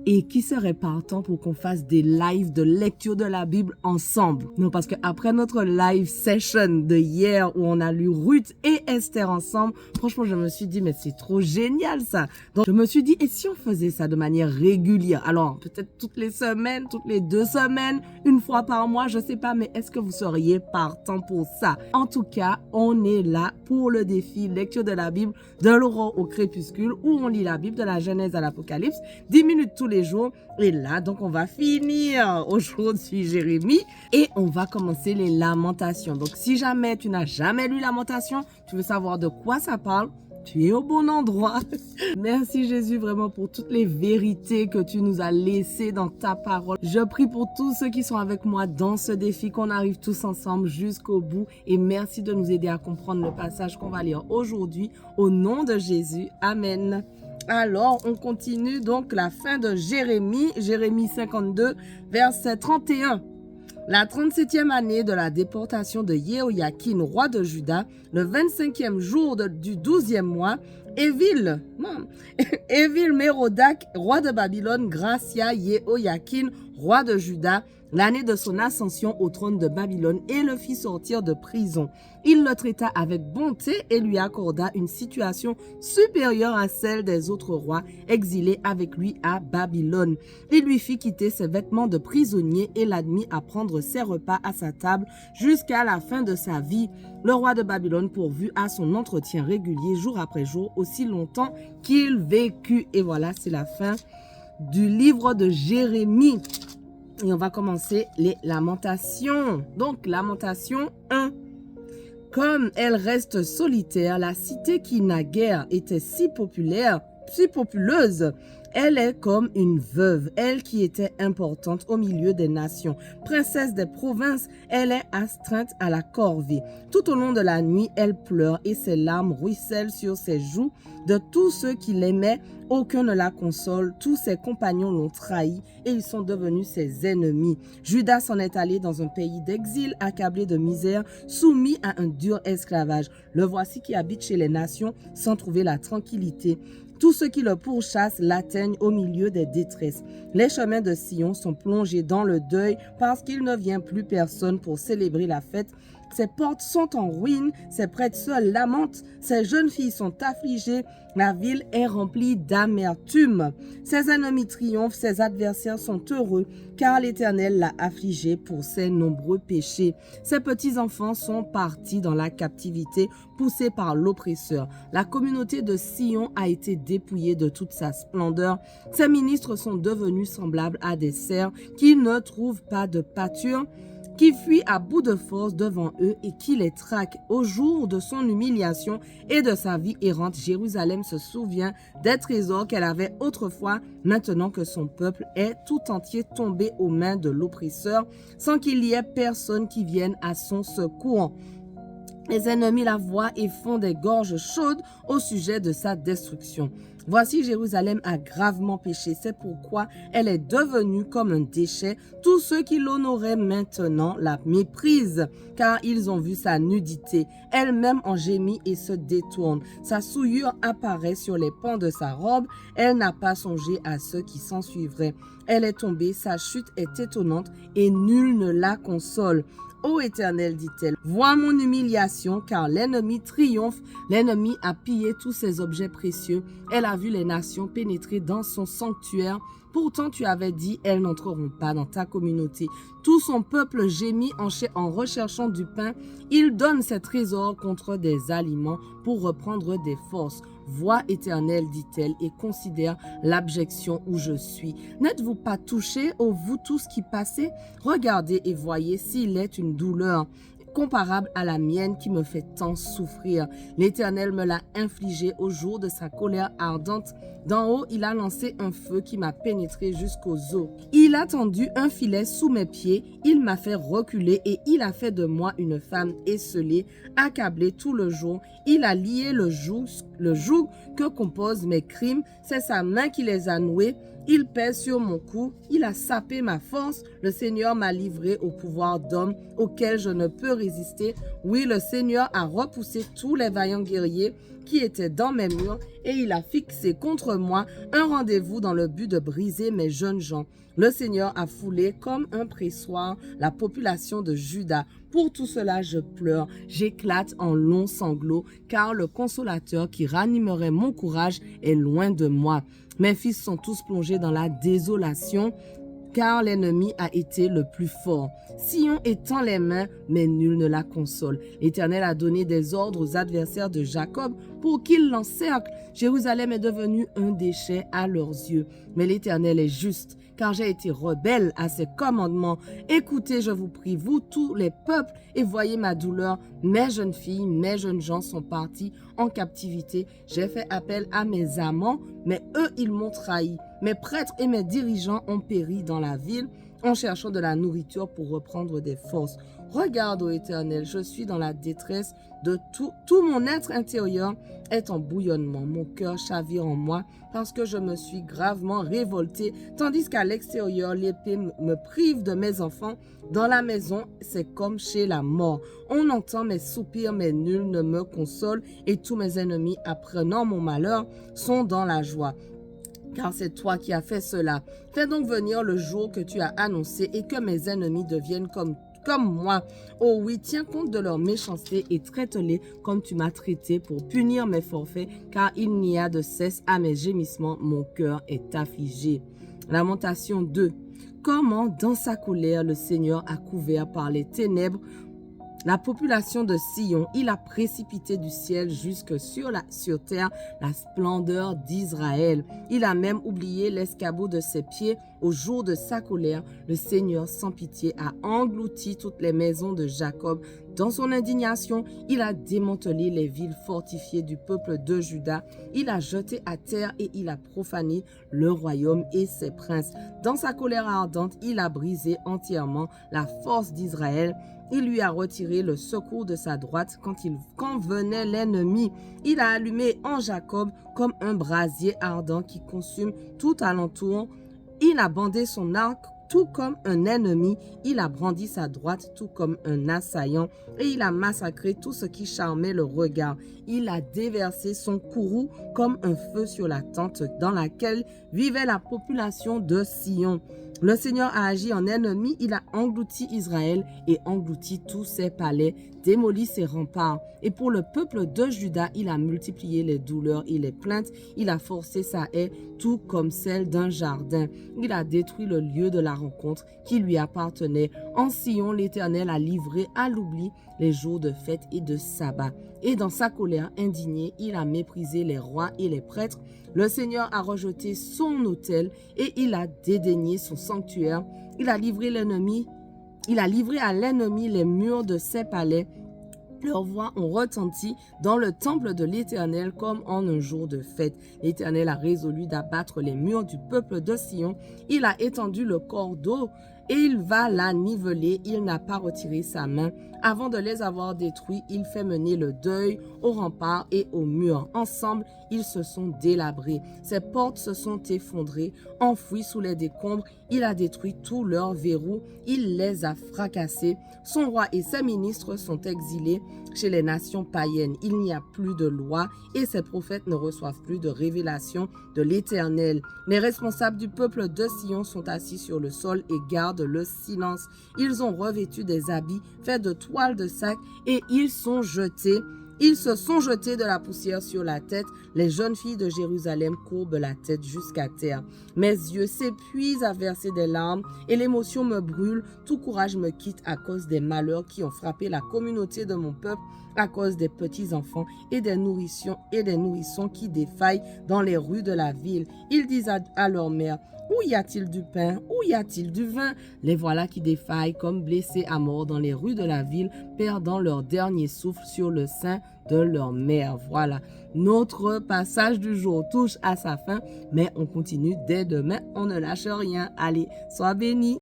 et qui serait partant pour qu'on fasse des lives de lecture de la Bible ensemble. Non, parce que après notre live session de hier où on a lu Ruth et Esther ensemble, franchement, je me suis dit, mais c'est trop génial ça. Donc, je me suis dit, et si on faisait ça de manière régulière? Alors, peut-être toutes les semaines, toutes les 2 semaines, une fois par mois, je sais pas, mais est-ce que vous seriez partant pour ça? En tout cas, on est là pour le défi lecture de la Bible de l'aurore au crépuscule où on lit la Bible de la Genèse à l'Apocalypse, 10 minutes tous les jours. Et là, donc, on va finir aujourd'hui Jérémie et on va commencer les lamentations. Donc, si jamais tu n'as jamais lu Lamentations, tu veux savoir de quoi ça parle, tu es au bon endroit. Merci Jésus vraiment pour toutes les vérités que tu nous as laissées dans ta parole. Je prie pour tous ceux qui sont avec moi dans ce défi, qu'on arrive tous ensemble jusqu'au bout. Et merci de nous aider à comprendre le passage qu'on va lire aujourd'hui. Au nom de Jésus, Amen. Alors, on continue donc la fin de Jérémie, Jérémie 52, verset 31. La 37e année de la déportation de Jéhoïakin, roi de Juda, le 25e jour du 12e mois, Évil-Mérodach, roi de Babylone, gracia Jéhoïakin, roi de Juda, l'année de son ascension au trône de Babylone, et le fit sortir de prison. Il le traita avec bonté et lui accorda une situation supérieure à celle des autres rois exilés avec lui à Babylone. Il lui fit quitter ses vêtements de prisonnier et l'admit à prendre ses repas à sa table jusqu'à la fin de sa vie. Le roi de Babylone pourvut à son entretien régulier jour après jour, aussi longtemps qu'il vécut. Et voilà, c'est la fin du livre de Jérémie. Et on va commencer les lamentations. Donc, lamentation 1. Comme elle reste solitaire, la cité qui naguère était si populaire, si populeuse, elle est comme une veuve, elle qui était importante au milieu des nations. Princesse des provinces, elle est astreinte à la corvée. Tout au long de la nuit, elle pleure et ses larmes ruissellent sur ses joues. De tous ceux qui l'aimaient, aucun ne la console. Tous ses compagnons l'ont trahi et ils sont devenus ses ennemis. Judas s'en est allé dans un pays d'exil, accablé de misère, soumis à un dur esclavage. Le voici qui habite chez les nations sans trouver la tranquillité. Tous ceux qui le pourchassent l'atteignent au milieu des détresses. Les chemins de Sion sont plongés dans le deuil parce qu'il ne vient plus personne pour célébrer la fête. Ses portes sont en ruine, ses prêtres seuls lamentent, ses jeunes filles sont affligées, la ville est remplie d'amertume. Ses ennemis triomphent, ses adversaires sont heureux, car l'Éternel l'a affligé pour ses nombreux péchés. Ses petits-enfants sont partis dans la captivité, poussés par l'oppresseur. La communauté de Sion a été dépouillée de toute sa splendeur. Ses ministres sont devenus semblables à des cerfs qui ne trouvent pas de pâture, qui fuit à bout de force devant eux et qui les traque. Au jour de son humiliation et de sa vie errante, Jérusalem se souvient des trésors qu'elle avait autrefois, maintenant que son peuple est tout entier tombé aux mains de l'oppresseur, sans qu'il y ait personne qui vienne à son secours. Les ennemis la voient et font des gorges chaudes au sujet de sa destruction. Voici, Jérusalem a gravement péché, c'est pourquoi elle est devenue comme un déchet. Tous ceux qui l'honoraient maintenant la méprisent, car ils ont vu sa nudité. Elle-même en gémit et se détourne. Sa souillure apparaît sur les pans de sa robe. Elle n'a pas songé à ceux qui s'en suivraient. Elle est tombée, sa chute est étonnante et nul ne la console. Ô Éternel, dit-elle, vois mon humiliation, car l'ennemi triomphe. L'ennemi a pillé tous ses objets précieux. Elle a vu les nations pénétrer dans son sanctuaire. Pourtant, tu avais dit, elles n'entreront pas dans ta communauté. Tout son peuple gémit en recherchant du pain. Il donne ses trésors contre des aliments pour reprendre des forces. Vois, Éternel, dit-elle, et considère l'abjection où je suis. N'êtes-vous pas touchés, ô vous tous qui passez? Regardez et voyez s'il est une douleur comparable à la mienne qui me fait tant souffrir. L'Éternel me l'a infligé au jour de sa colère ardente. D'en haut, il a lancé un feu qui m'a pénétré jusqu'aux os. Il a tendu un filet sous mes pieds, il m'a fait reculer et il a fait de moi une femme esseulée, accablée tout le jour. Il a lié le joug que composent mes crimes, c'est sa main qui les a noués. Il pèse sur mon cou, il a sapé ma force. Le Seigneur m'a livré au pouvoir d'homme auquel je ne peux résister. Oui, le Seigneur a repoussé tous les vaillants guerriers qui étaient dans mes murs et il a fixé contre moi un rendez-vous dans le but de briser mes jeunes gens. Le Seigneur a foulé comme un pressoir la population de Juda. Pour tout cela, je pleure, j'éclate en longs sanglots, car le consolateur qui ranimerait mon courage est loin de moi. Mes fils sont tous plongés dans la désolation, car l'ennemi a été le plus fort. Sion étend les mains, mais nul ne la console. L'Éternel a donné des ordres aux adversaires de Jacob pour qu'ils l'encerclent. Jérusalem est devenue un déchet à leurs yeux. Mais l'Éternel est juste, car j'ai été rebelle à ses commandements. Écoutez, je vous prie, vous tous les peuples, et voyez ma douleur. Mes jeunes filles, mes jeunes gens sont partis en captivité. J'ai fait appel à mes amants, mais eux, ils m'ont trahi. Mes prêtres et mes dirigeants ont péri dans la ville en cherchant de la nourriture pour reprendre des forces. Regarde, ô Éternel, je suis dans la détresse de tout mon être intérieur est en bouillonnement. Mon cœur chavire en moi parce que je me suis gravement révoltée, tandis qu'à l'extérieur, l'épée me prive de mes enfants. Dans la maison, c'est comme chez la mort. On entend mes soupirs, mais nul ne me console, et tous mes ennemis, apprenant mon malheur, sont dans la joie. Car c'est toi qui as fait cela. Fais donc venir le jour que tu as annoncé et que mes ennemis deviennent comme moi. Oh oui, tiens compte de leur méchanceté et traite-les comme tu m'as traité pour punir mes forfaits, car il n'y a de cesse à mes gémissements, mon cœur est affligé. Lamentation 2. Comment dans sa colère le Seigneur a couvert par les ténèbres la population de Sion, il a précipité du ciel jusque sur terre la splendeur d'Israël. Il a même oublié l'escabeau de ses pieds. Au jour de sa colère, le Seigneur sans pitié a englouti toutes les maisons de Jacob. Dans son indignation, il a démantelé les villes fortifiées du peuple de Juda. Il a jeté à terre et il a profané le royaume et ses princes. Dans sa colère ardente, il a brisé entièrement la force d'Israël. Il lui a retiré le secours de sa droite quand venait l'ennemi. Il a allumé en Jacob comme un brasier ardent qui consume tout alentour. Il a bandé son arc tout comme un ennemi. Il a brandi sa droite tout comme un assaillant et il a massacré tout ce qui charmait le regard. Il a déversé son courroux comme un feu sur la tente dans laquelle vivait la population de Sion. Le Seigneur a agi en ennemi, il a englouti Israël et englouti tous ses palais, démoli ses remparts. Et pour le peuple de Juda, il a multiplié les douleurs et les plaintes, il a forcé sa haie tout comme celle d'un jardin. Il a détruit le lieu de la rencontre qui lui appartenait. En Sion, l'Éternel a livré à l'oubli les jours de fête et de sabbat. Et dans sa colère indignée, il a méprisé les rois et les prêtres. Le Seigneur a rejeté son autel et il a dédaigné son sanctuaire. Il a livré à l'ennemi les murs de ses palais. Leurs voix ont retenti dans le temple de l'Éternel comme en un jour de fête. L'Éternel a résolu d'abattre les murs du peuple de Sion. Il a étendu le cordeau et il va la niveler. Il n'a pas retiré sa main. Avant de les avoir détruits, il fait mener le deuil aux remparts et aux murs. Ensemble, ils se sont délabrés. Ses portes se sont effondrées, enfouies sous les décombres. Il a détruit tous leurs verrous. Il les a fracassés. Son roi et ses ministres sont exilés chez les nations païennes. Il n'y a plus de loi et ses prophètes ne reçoivent plus de révélation de l'Éternel. Les responsables du peuple de Sion sont assis sur le sol et gardent le silence. Ils ont revêtu des habits faits de toile de sac et ils se sont jetés de la poussière sur la tête. Les jeunes filles de Jérusalem courbent la tête jusqu'à terre. Mes yeux s'épuisent à verser des larmes et l'émotion me brûle. Tout courage me quitte à cause des malheurs qui ont frappé la communauté de mon peuple, à cause des petits-enfants et des nourrissons qui défaillent dans les rues de la ville. Ils disent à leur mère: où y a-t-il du pain? Où y a-t-il du vin? Les voilà qui défaillent comme blessés à mort dans les rues de la ville, perdant leur dernier souffle sur le sein de leur mère. Voilà, notre passage du jour touche à sa fin, mais on continue dès demain. On ne lâche rien. Allez, sois bénis.